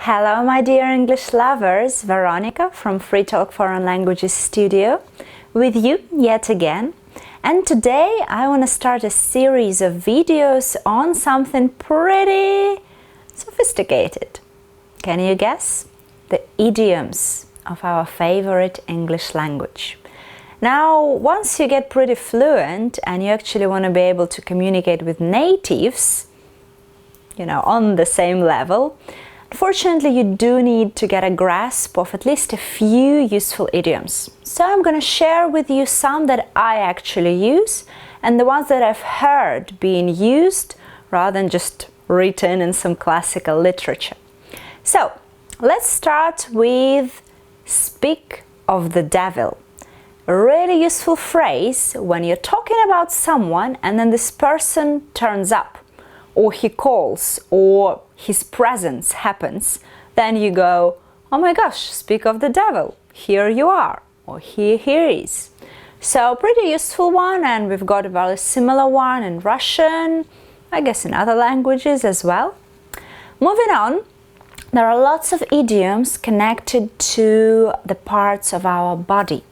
Hello, my dear English lovers, Veronica from Talk Veronica Studio with you yet again. And today I want to start a series of videos on something pretty sophisticated. Can you guess? The idioms of our favorite English language. Now, once you get pretty fluent and you actually want to be able to communicate with natives, on the same level, unfortunately, you do need to get a grasp of at least a few useful idioms. So I'm going to share with you some that I actually use and the ones that I've heard being used rather than just written in some classical literature. So let's start with speak of the devil. A really useful phrase when you're talking about someone and then this person turns up, or he calls, or his presence happens, then you go, oh my gosh, speak of the devil, here you are, or here he is. So pretty useful one, and we've got a very similar one in Russian, I guess in other languages as well. Moving on, there are lots of idioms connected to the parts of our body.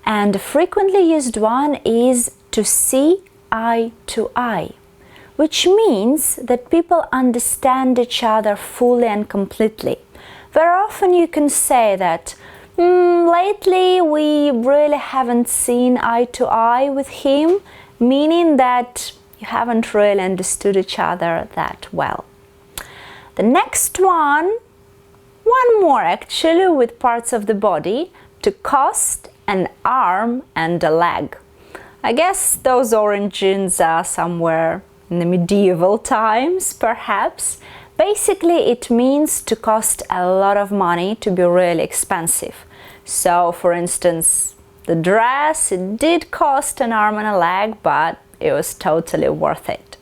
And a frequently used one is to see eye to eye, which means that people understand each other fully and completely. Very often you can say that, lately we really haven't seen eye to eye with him, meaning that you haven't really understood each other that well. The next one more actually, with parts of the body, to cost an arm and a leg. I guess those origins are somewhere in the medieval times, perhaps. Basically, it means to cost a lot of money, to be really expensive. So, for instance, the dress, it did cost an arm and a leg, but it was totally worth it.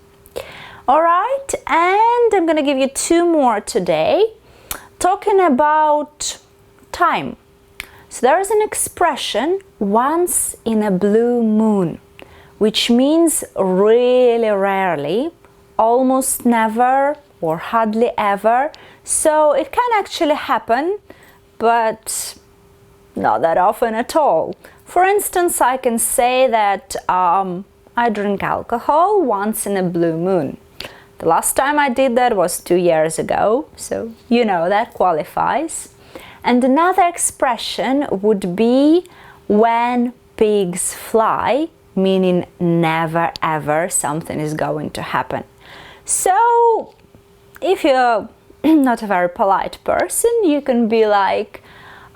Alright, and I'm gonna give you two more today, talking about time. So there is an expression, once in a blue moon, which means really rarely, almost never, or hardly ever. So it can actually happen, but not that often at all. For instance, I can say that I drink alcohol once in a blue moon. The last time I did that was 2 years ago, so that qualifies. And another expression would be when pigs fly, meaning never ever something is going to happen. So if you're not a very polite person, you can be like,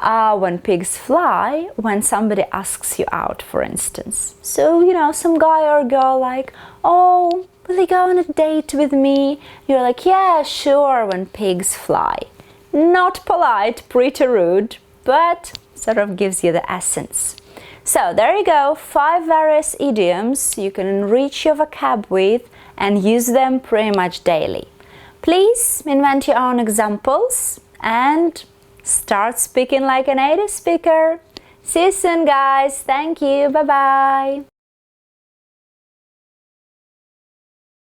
when pigs fly, when somebody asks you out, for instance. So, some guy or girl like, oh, will you go on a date with me? You're like, yeah, sure, when pigs fly. Not polite, pretty rude, but sort of gives you the essence. So there you go, 5 various idioms you can enrich your vocab with and use them pretty much daily. Please invent your own examples and start speaking like a native speaker. See you soon, guys. Thank you. Bye-bye.